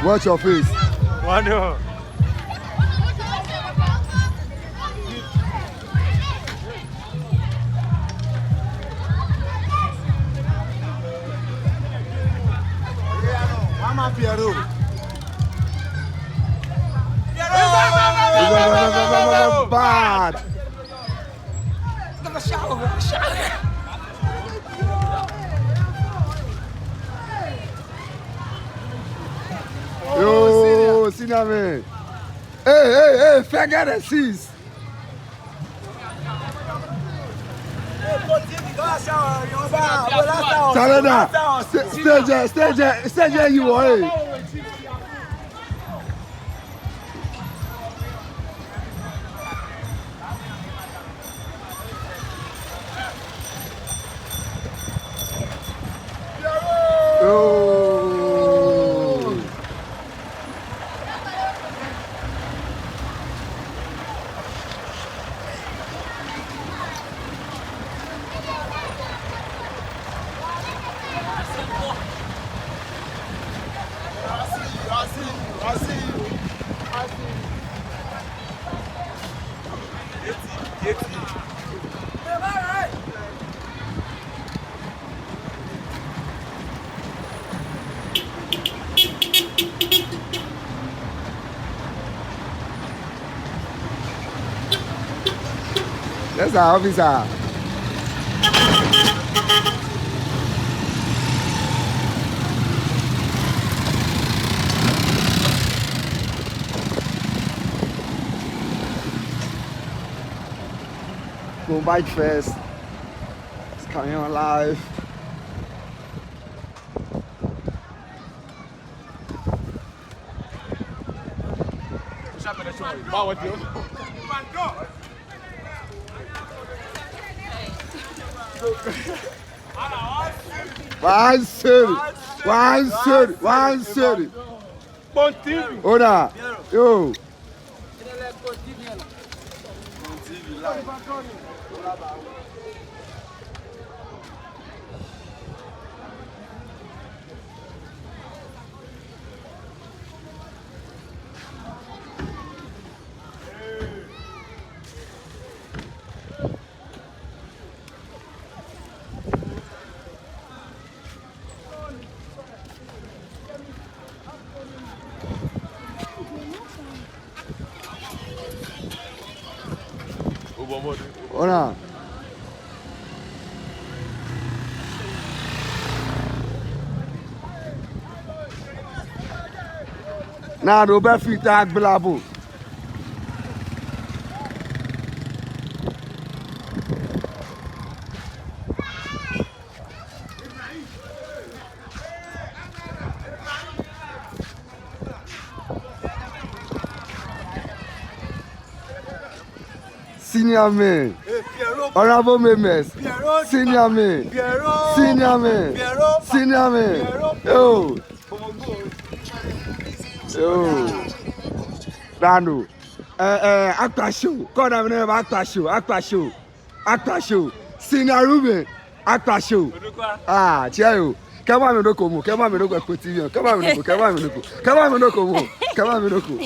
Watch your face. Wano. Mama Piero. Bad. Yo, Cinnamon. Hey, forget the seas. Salada, stage you are. That's our officer. Go bike first. It's coming on live. One city. Oda, yo. Oda. Now the best fit tag blabo. Senior man, honorable members, senior man, yo, Rando, actor show, call them name actor show, senior Ruben, actor show, Chiayo, come on, no como, come on, no go, come on, no go.